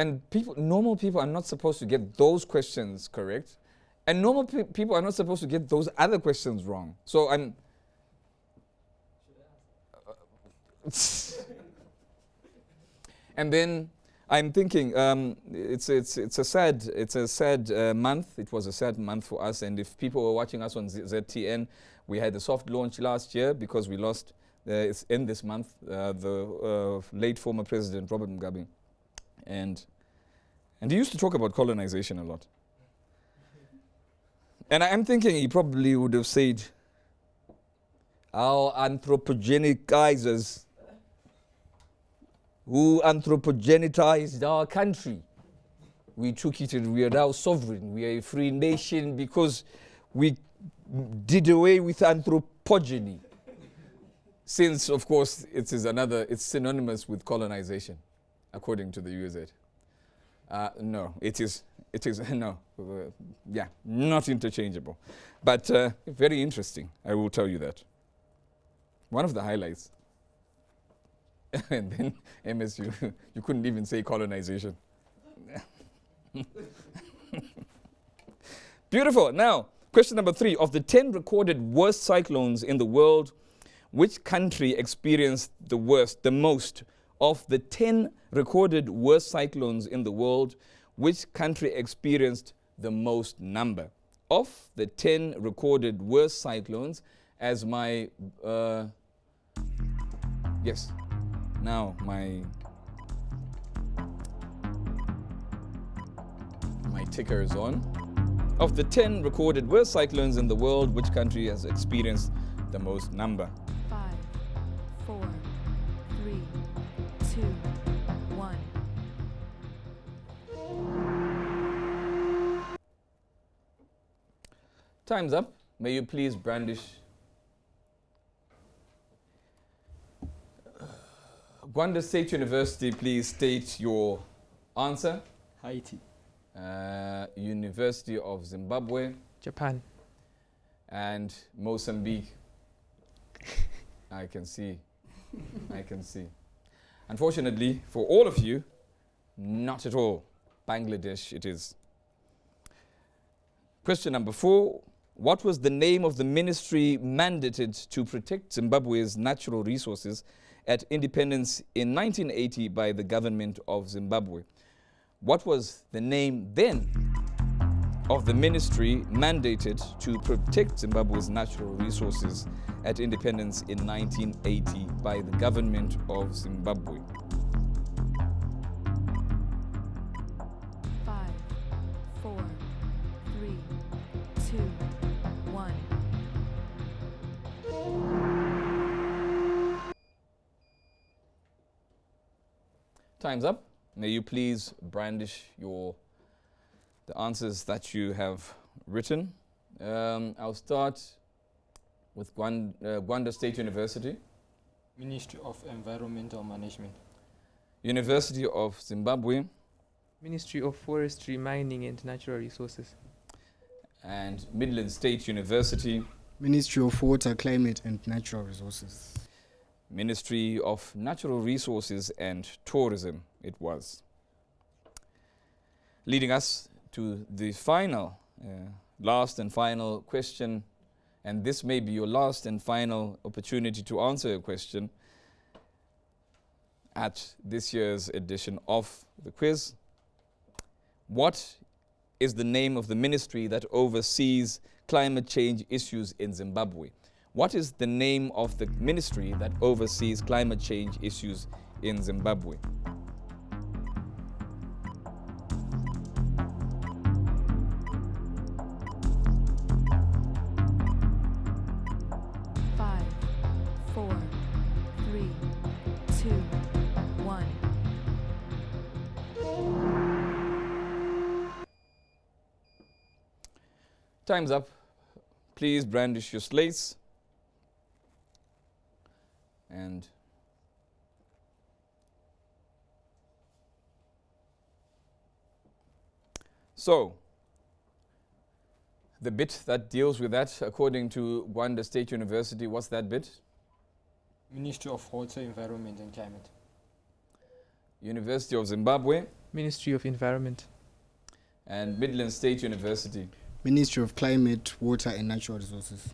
normal people are not supposed to get those questions correct. And normal people are not supposed to get those other questions wrong. So I'm... And then I'm thinking it's a sad month. It was a sad month for us. And if people were watching us on ZTN, we had a soft launch last year because we lost it's in this month the late former President Robert Mugabe, and he used to talk about colonization a lot. And I'm thinking he probably would have said, "Our anthropogenic geysers." who anthropogenized our country. We took it and we are now sovereign. We are a free nation because we did away with anthropogeny. Since, of course, it's synonymous with colonization, according to the UZ. No, it is, no, yeah, not interchangeable. But very interesting, I will tell you that. One of the highlights. And then MSU, you couldn't even say colonization. Beautiful. Now, question number 3. Of the 10 recorded worst cyclones in the world, which country experienced the most? Of the 10 recorded worst cyclones in the world, which country experienced the most number? Of the 10 recorded worst cyclones, as my, yes, now my ticker is on. Of the 10 recorded worst cyclones in the world, which country has experienced the most number? 5, 4, 3, 2, 1. Time's up. May you please brandish. Gwanda State University, please state your answer. Haiti. University of Zimbabwe. Japan. And Mozambique. I can see. Unfortunately, for all of you, not at all. Bangladesh it is. Question number 4. What was the name of the ministry mandated to protect Zimbabwe's natural resources at independence in 1980 by the government of Zimbabwe? What was the name then of the ministry mandated to protect Zimbabwe's natural resources at independence in 1980 by the government of Zimbabwe? 5, 4, 3, 2, 1. Time's up. May you please brandish the answers that you have written. I'll start with Gwanda State University. Ministry of Environmental Management. University of Zimbabwe. Ministry of Forestry, Mining and Natural Resources. And Midlands State University. Ministry of Water, Climate and Natural Resources. Ministry of Natural Resources and Tourism it was. Leading us to the last and final question, and this may be your last and final opportunity to answer a question at this year's edition of the quiz. What is the name of the ministry that oversees climate change issues in Zimbabwe? What is the name of the ministry that oversees climate change issues in Zimbabwe? Time's up. Please brandish your slates. And so, the bit that deals with that, according to Gwanda State University, what's that bit? Ministry of Water, Environment and Climate. University of Zimbabwe. Ministry of Environment. And Midlands State University. Ministry of Climate, Water and Natural Resources.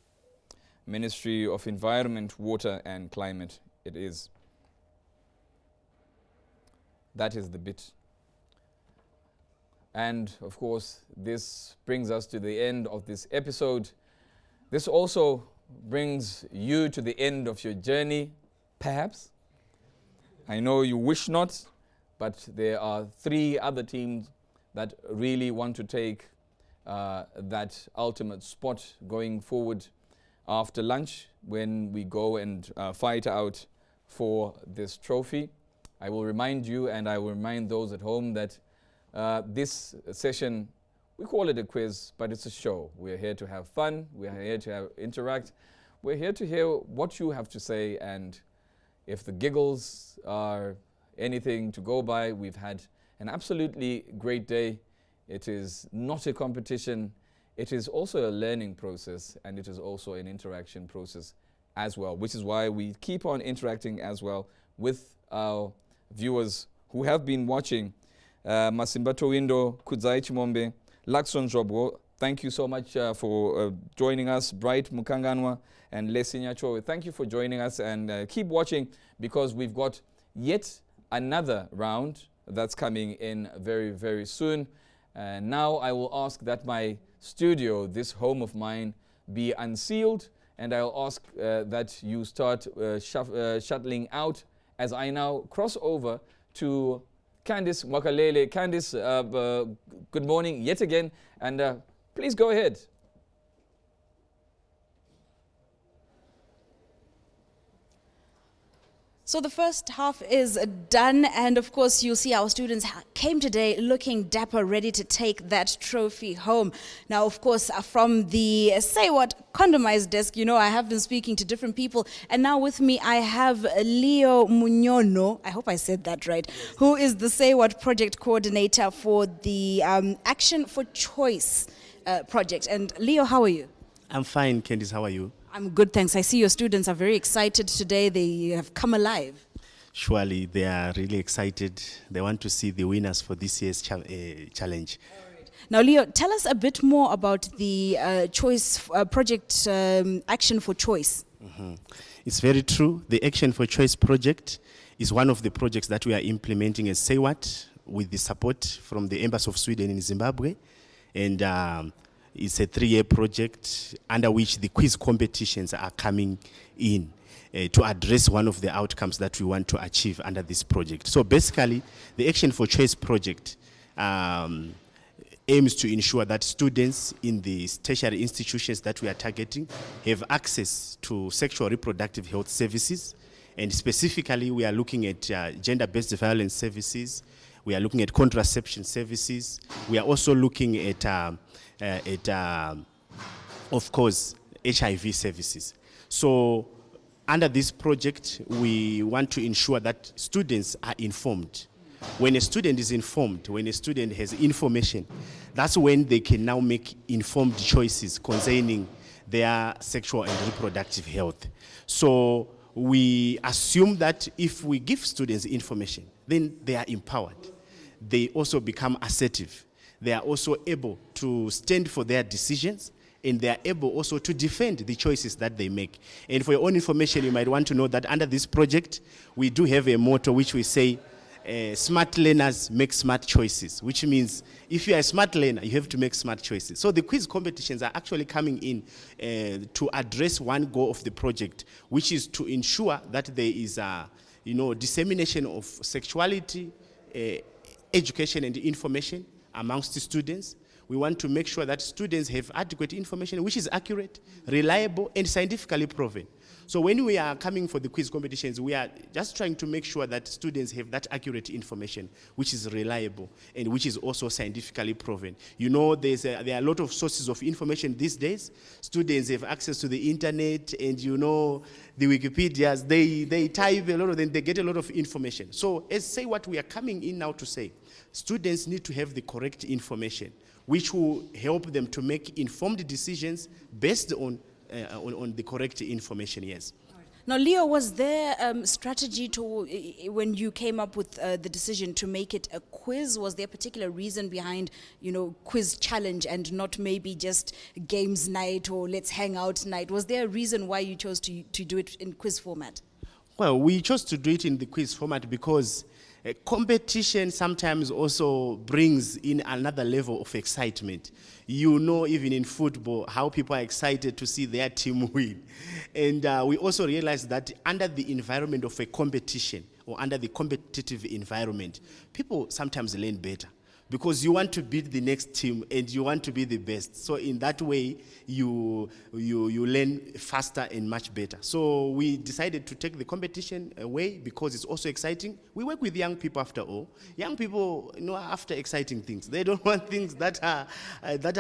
Ministry of Environment, Water and Climate it is. That is the bit. And of course, this brings us to the end of this episode. This also brings you to the end of your journey, perhaps. I know you wish not, but there are 3 other teams that really want to take that ultimate spot going forward after lunch when we go and fight out for this trophy. I will remind you and I will remind those at home that this session, we call it a quiz, but it's a show. We're here to have fun. We're here to interact. We're here to hear what you have to say, and if the giggles are anything to go by, we've had an absolutely great day. It is not a competition. It is also a learning process, and it is also an interaction process as well, which is why we keep on interacting as well with our viewers who have been watching. Masimbato Windo, Kudzai Chimombe, Lakson Jobwo, thank you so much for joining us. Bright Mukanganwa and Lesinya Cho, thank you for joining us, and keep watching, because we've got yet another round that's coming in very, very soon. Now I will ask that my studio, this home of mine, be unsealed, and I'll ask that you start shuttling out as I now cross over to Candice Wakalele. Candice, good morning yet again, and please go ahead. So the first half is done, and of course you'll see our students came today looking dapper, ready to take that trophy home. Now, of course, from the Say What Condomized desk, you know, I have been speaking to different people, and now with me I have Leo Munyono, I hope I said that right, who is the Say What project coordinator for the Action for Choice project. And Leo, how are you? I'm fine, Candice, how are you? I'm good, thanks. I see your students are very excited today. They have come alive. Surely, they are really excited. They want to see the winners for this year's challenge. Now, Leo, tell us a bit more about the Choice project, Action for Choice. It's very true. The Action for Choice project is one of the projects that we are implementing as Say What, with the support from the Embassy of Sweden in Zimbabwe. And it's a 3-year project under which the quiz competitions are coming in to address one of the outcomes that we want to achieve under this project. So basically, the Action for Choice project aims to ensure that students in the tertiary institutions that we are targeting have access to sexual reproductive health services. And specifically, we are looking at gender-based violence services. We are looking at contraception services. We are also looking at of course, HIV services. So under this project, we want to ensure that students are informed. When a student is informed, when a student has information, that's when they can now make informed choices concerning their sexual and reproductive health. So we assume that if we give students information, then they are empowered. They also become assertive. They are also able to stand for their decisions, and they are able also to defend the choices that they make. And for your own information, you might want to know that under this project, we do have a motto which we say, smart learners make smart choices, which means if you are a smart learner, you have to make smart choices. So the quiz competitions are actually coming in to address one goal of the project, which is to ensure that there is a dissemination of sexuality, education and information amongst the students. We want to make sure that students have adequate information which is accurate, reliable, and scientifically proven. So when we are coming for the quiz competitions, we are just trying to make sure that students have that accurate information which is reliable and which is also scientifically proven. You know, there are a lot of sources of information these days. Students have access to the internet, and you know, the Wikipedias, they type a lot of them, they get a lot of information. So as Say What we are coming in now to say, students need to have the correct information, which will help them to make informed decisions based on the correct information, yes. Now, Leo, was there strategy to, when you came up with the decision to make it a quiz, was there a particular reason behind, quiz challenge and not maybe just games night or let's hang out night? Was there a reason why you chose to do it in quiz format? Well, we chose to do it in the quiz format because competition sometimes also brings in another level of excitement. You know, even in football, how people are excited to see their team win. And we also realized that under the environment of a competition or under the competitive environment, people sometimes learn better. because you want to beat the next team and you want to be the best. So in that way, you learn faster and much better. So we decided to take the competition away because it's also exciting. We work with young people after all. Young people, after exciting things. They don't want things that are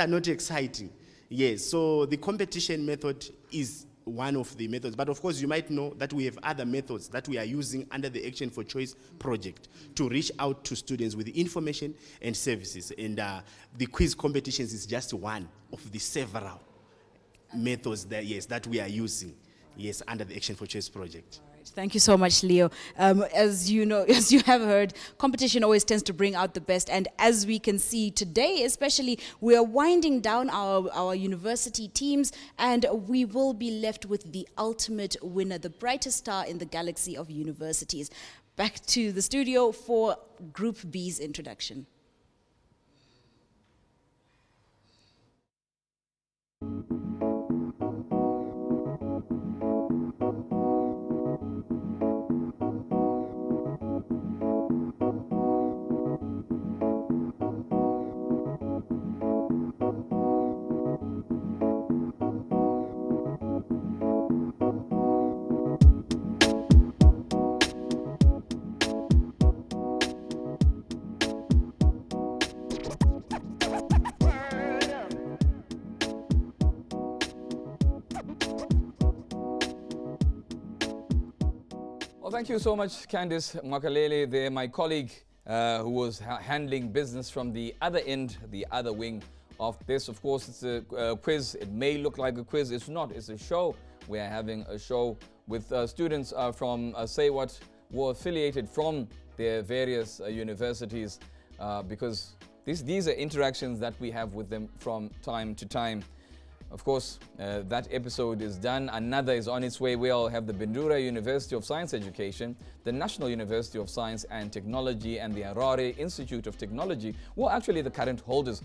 not exciting. Yes, so the competition method is one of the methods, but of course you might know that we have other methods that we are using under the Action for Choice project to reach out to students with information and services, and the quiz competitions is just one of the several methods that we are using under the Action for Choice project. Thank you so much, Leo. As you know, as you have heard, competition always tends to bring out the best. And as we can see today, especially, we are winding down our university teams, and we will be left with the ultimate winner, the brightest star in the galaxy of universities. Back to the studio for Group B's introduction. Well, thank you so much, Candice Makalele, there, my colleague who was handling business from the other end, the other wing of this. Of course, it's a quiz. It may look like a quiz. It's not. It's a show. We are having a show with students from Say What were affiliated from their various universities because these are interactions that we have with them from time to time. Of course, that episode is done. Another is on its way. We'll have the Bindura University of Science Education, the National University of Science and Technology, and the Harare Institute of Technology, who are actually the current holders.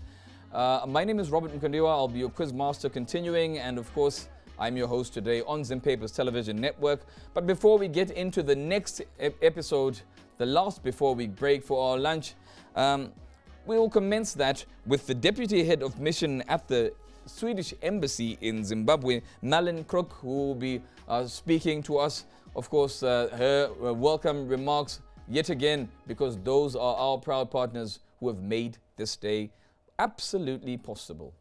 My name is Robert Nkondiwa. I'll be your quiz master continuing. And of course, I'm your host today on Zimbabwe's television network. But before we get into the next episode, the last before we break for our lunch, we will commence that with the Deputy Head of Mission at the Swedish Embassy in Zimbabwe, Malin Kruk, who will be speaking to us. Of course, her welcome remarks yet again, because those are our proud partners who have made this day absolutely possible.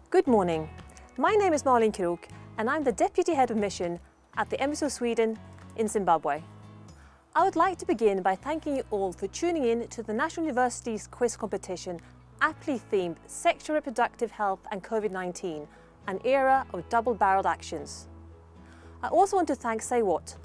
Good morning. My name is Malin Kruk, and I'm the Deputy Head of Mission at the Embassy of Sweden in Zimbabwe. I would like to begin by thanking you all for tuning in to the National University's quiz competition, aptly themed Sexual Reproductive Health and COVID-19, an era of double-barreled actions. I also want to thank Say What,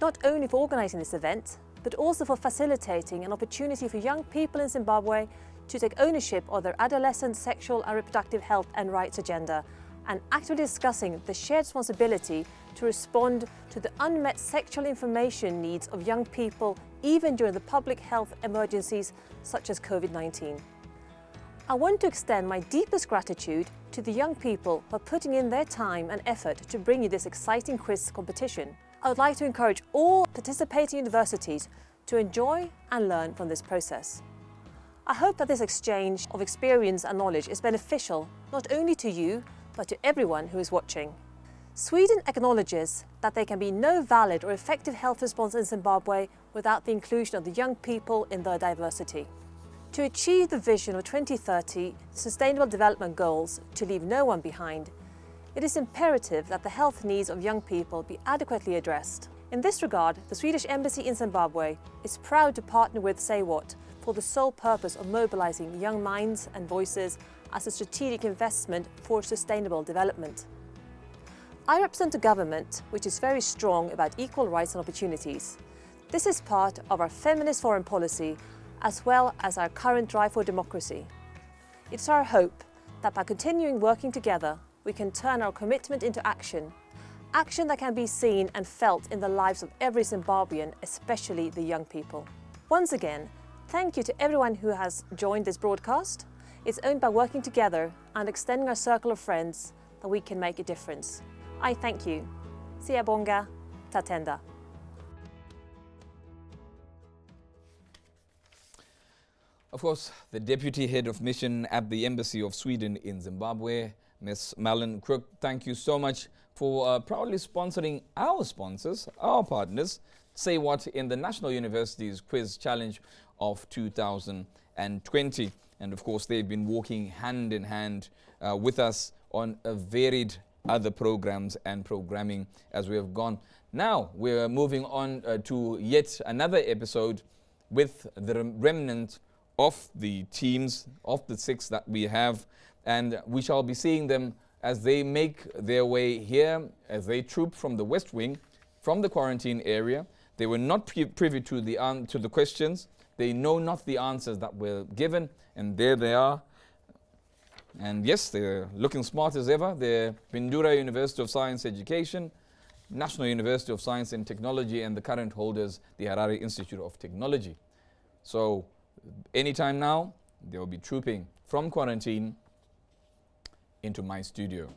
not only for organising this event, but also for facilitating an opportunity for young people in Zimbabwe to take ownership of their adolescent sexual and reproductive health and rights agenda, and actively discussing the shared responsibility to respond to the unmet sexual information needs of young people, even during the public health emergencies such as COVID-19. I want to extend my deepest gratitude to the young people who are putting in their time and effort to bring you this exciting quiz competition. I would like to encourage all participating universities to enjoy and learn from this process. I hope that this exchange of experience and knowledge is beneficial not only to you, but to everyone who is watching. Sweden acknowledges that there can be no valid or effective health response in Zimbabwe without the inclusion of the young people in their diversity. To achieve the vision of 2030 Sustainable Development Goals to leave no one behind, it is imperative that the health needs of young people be adequately addressed. In this regard, the Swedish Embassy in Zimbabwe is proud to partner with Say What for the sole purpose of mobilizing young minds and voices as a strategic investment for sustainable development. I represent a government which is very strong about equal rights and opportunities. This is part of our feminist foreign policy as well as our current drive for democracy. It's our hope that by continuing working together, we can turn our commitment into action, action that can be seen and felt in the lives of every Zimbabwean, especially the young people. Once again, thank you to everyone who has joined this broadcast. It's only by working together and extending our circle of friends that we can make a difference. I thank you. Siyabonga, tatenda. Of course, the Deputy Head of Mission at the Embassy of Sweden in Zimbabwe, Ms. Malin Crook, thank you so much for proudly sponsoring our sponsors, our partners, Say What in the National University's Quiz Challenge of 2020. And of course, they've been working hand in hand with us on a varied other programs and programming as we have gone. Now, we're moving on to yet another episode with the remnant of the teams, of the 6 that we have, and we shall be seeing them as they make their way here, as they troop from the West Wing, from the quarantine area. They were not privy to the questions. They know not the answers that were given, and there they are. And yes, they're looking smart as ever. They're Pindura University of Science Education, National University of Science and Technology, and the current holders, the Harare Institute of Technology. So anytime now, they will be trooping from quarantine into my studio.